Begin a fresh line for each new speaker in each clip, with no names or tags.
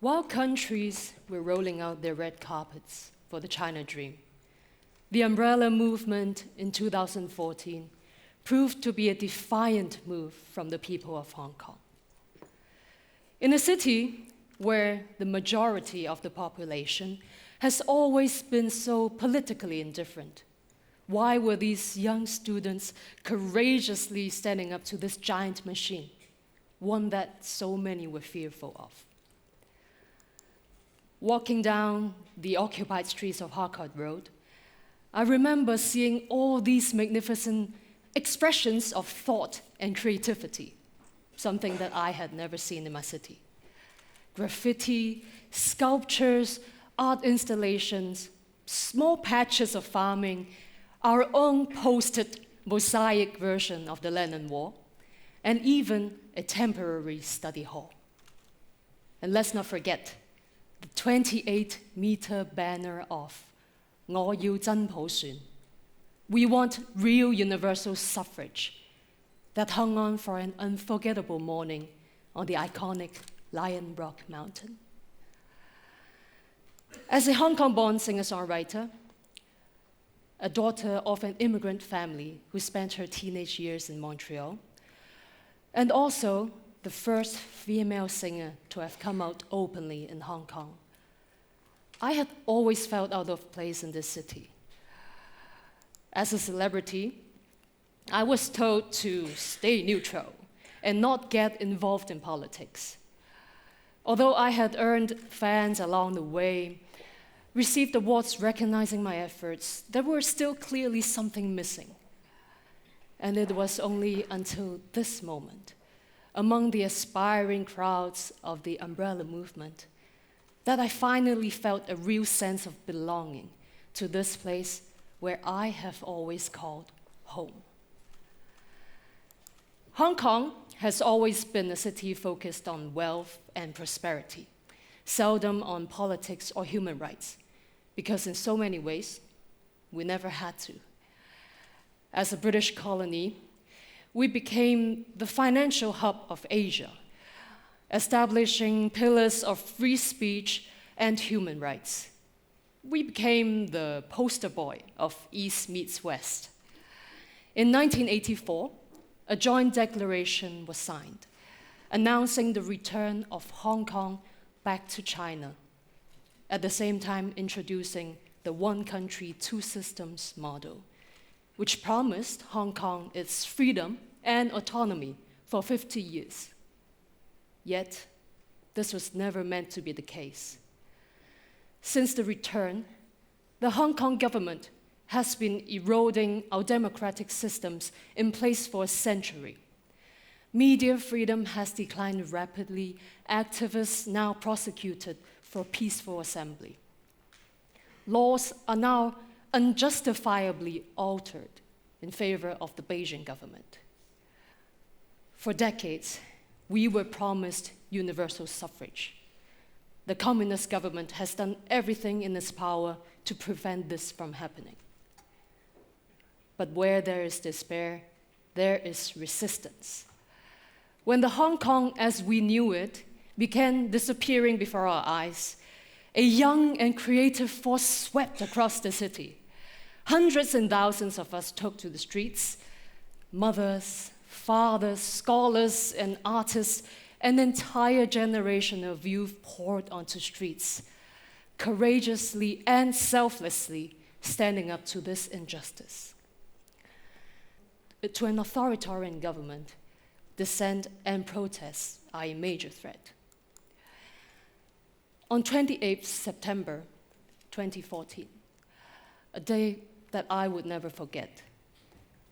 While countries were rolling out their red carpets for the China Dream, the umbrella movement in 2014 proved to be a defiant move from the people of Hong Kong. In a city where the majority of the population has always been so politically indifferent, why were these young students courageously standing up to this giant machine, one that so many were fearful of? Walking down the occupied streets of Harcourt Road, I remember seeing all these magnificent expressions of thought and creativity, something that I had never seen in my city. Graffiti, sculptures, art installations, small patches of farming, our own posted mosaic version of the Lennon Wall, and even a temporary study hall. And let's not forget the 28-meter banner of 我要真普選. We want real universal suffrage that hung on for an unforgettable morning on the iconic Lion Rock Mountain. As a Hong Kong-born singer-songwriter, a daughter of an immigrant family who spent her teenage years in Montreal, and also the first female singer to have come out openly in Hong Kong, I had always felt out of place in this city. As a celebrity, I was told to stay neutral and not get involved in politics. Although I had earned fans along the way, received awards recognizing my efforts, there was still clearly something missing. And it was only until this moment, among the aspiring crowds of the umbrella movement, that I finally felt a real sense of belonging to this place where I have always called home. Hong Kong has always been a city focused on wealth and prosperity, seldom on politics or human rights, because in so many ways, we never had to. As a British colony, we became the financial hub of Asia, establishing pillars of free speech and human rights. We became the poster boy of East meets West. In 1984, a joint declaration was signed, announcing the return of Hong Kong back to China, at the same time introducing the one country, two systems model, which promised Hong Kong its freedom and autonomy for 50 years. Yet, this was never meant to be the case. Since the return, the Hong Kong government has been eroding our democratic systems in place for a century. Media freedom has declined rapidly, activists now prosecuted for peaceful assembly. Laws are now unjustifiably altered in favor of the Beijing government. For decades, we were promised universal suffrage. The communist government has done everything in its power to prevent this from happening. But where there is despair, there is resistance. When the Hong Kong as we knew it began disappearing before our eyes, a young and creative force swept across the city. Hundreds and thousands of us took to the streets. Mothers, fathers, scholars, and artists, an entire generation of youth poured onto streets, courageously and selflessly standing up to this injustice. To an authoritarian government, dissent and protests are a major threat. On 28 September 2014, a day that I would never forget,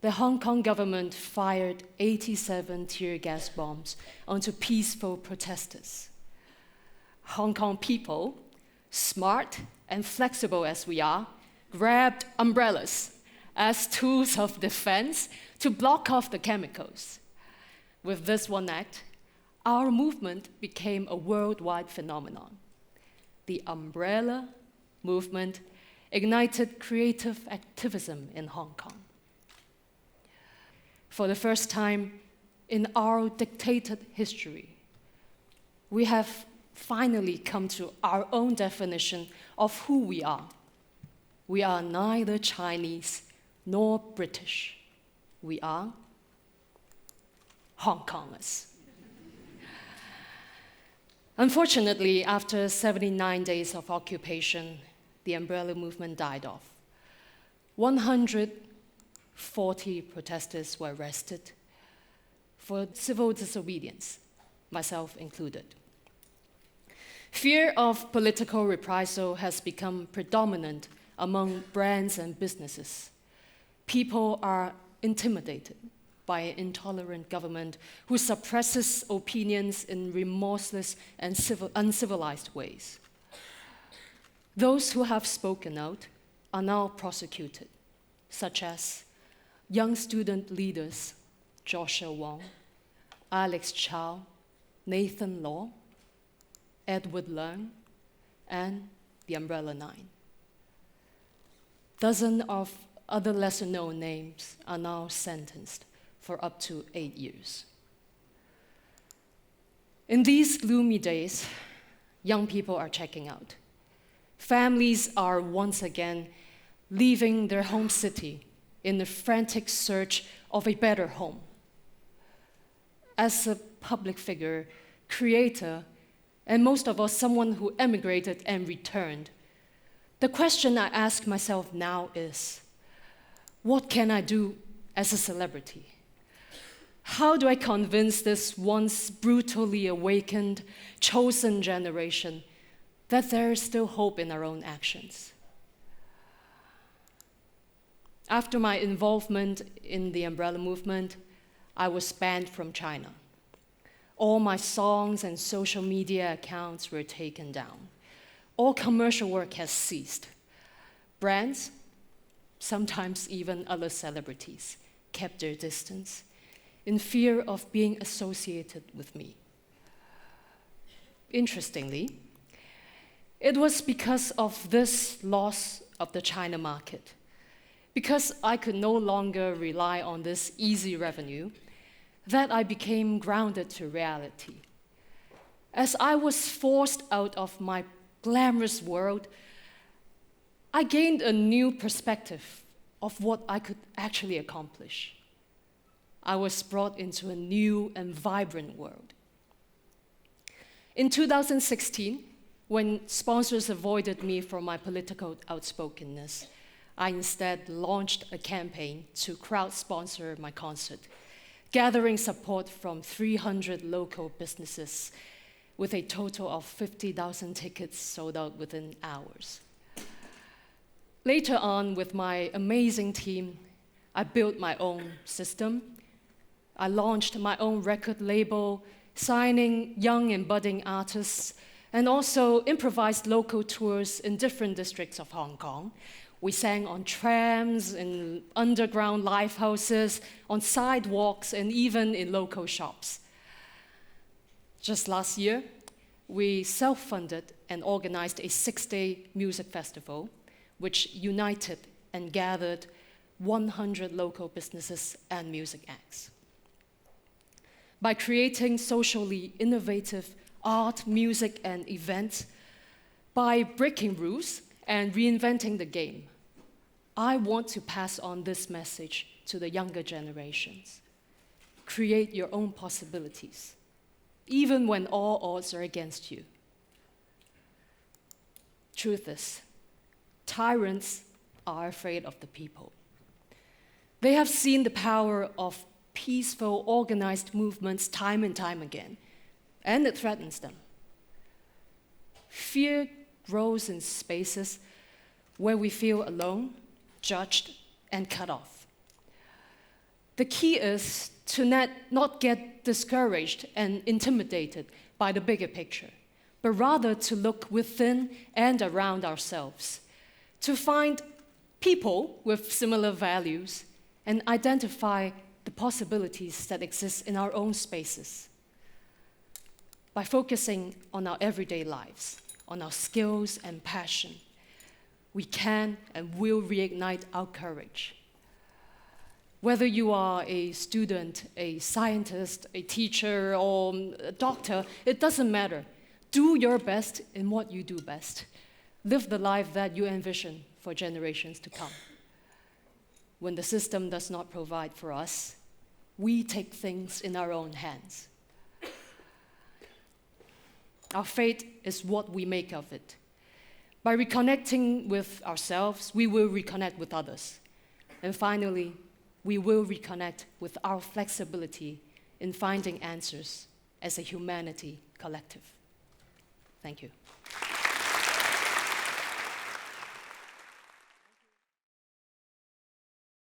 the Hong Kong government fired 87 tear gas bombs onto peaceful protesters. Hong Kong people, smart and flexible as we are, grabbed umbrellas as tools of defense to block off the chemicals. With this one act, our movement became a worldwide phenomenon. The umbrella movement ignited creative activism in Hong Kong. For the first time in our dictated history, we have finally come to our own definition of who we are. We are neither Chinese nor British. We are Hong Kongers. Unfortunately, after 79 days of occupation, the umbrella movement died off. 140 protesters were arrested for civil disobedience, myself included. Fear of political reprisal has become predominant among brands and businesses. People are intimidated by an intolerant government who suppresses opinions in remorseless and uncivilized ways. Those who have spoken out are now prosecuted, such as young student leaders Joshua Wong, Alex Chow, Nathan Law, Edward Leung, and the Umbrella Nine. Dozens of other lesser-known names are now sentenced for up to 8 years. In these gloomy days, young people are checking out. Families are once again leaving their home city in the frantic search of a better home. As a public figure, creator, and most of us, someone who emigrated and returned, the question I ask myself now is, what can I do as a celebrity? How do I convince this once brutally awakened, chosen generation that there is still hope in our own actions? After my involvement in the umbrella movement, I was banned from China. All my songs and social media accounts were taken down. All commercial work has ceased. Brands, sometimes even other celebrities, kept their distance in fear of being associated with me. Interestingly, it was because of this loss of the China market, because I could no longer rely on this easy revenue, that I became grounded to reality. As I was forced out of my glamorous world, I gained a new perspective of what I could actually accomplish. I was brought into a new and vibrant world. In 2016, when sponsors avoided me for my political outspokenness, I instead launched a campaign to crowd-sponsor my concert, gathering support from 300 local businesses with a total of 50,000 tickets sold out within hours. Later on, with my amazing team, I built my own system. I launched my own record label, signing young and budding artists, and also improvised local tours in different districts of Hong Kong. We sang on trams, in underground live houses, on sidewalks, and even in local shops. Just last year, we self-funded and organized a 6-day music festival, which united and gathered 100 local businesses and music acts. By creating socially innovative art, music, and events, by breaking rules and reinventing the game, I want to pass on this message to the younger generations. Create your own possibilities, even when all odds are against you. Truth is, tyrants are afraid of the people. They have seen the power of peaceful, organized movements time and time again, and it threatens them. Fear grows in spaces where we feel alone, judged, and cut off. The key is to not get discouraged and intimidated by the bigger picture, but rather to look within and around ourselves, to find people with similar values and identify the possibilities that exist in our own spaces. By focusing on our everyday lives, on our skills and passion, we can and will reignite our courage. Whether you are a student, a scientist, a teacher, or a doctor, it doesn't matter. Do your best in what you do best. Live the life that you envision for generations to come. When the system does not provide for us, we take things in our own hands. Our fate is what we make of it. By reconnecting with ourselves, we will reconnect with others. And finally, we will reconnect with our flexibility in finding answers as a humanity collective. Thank you.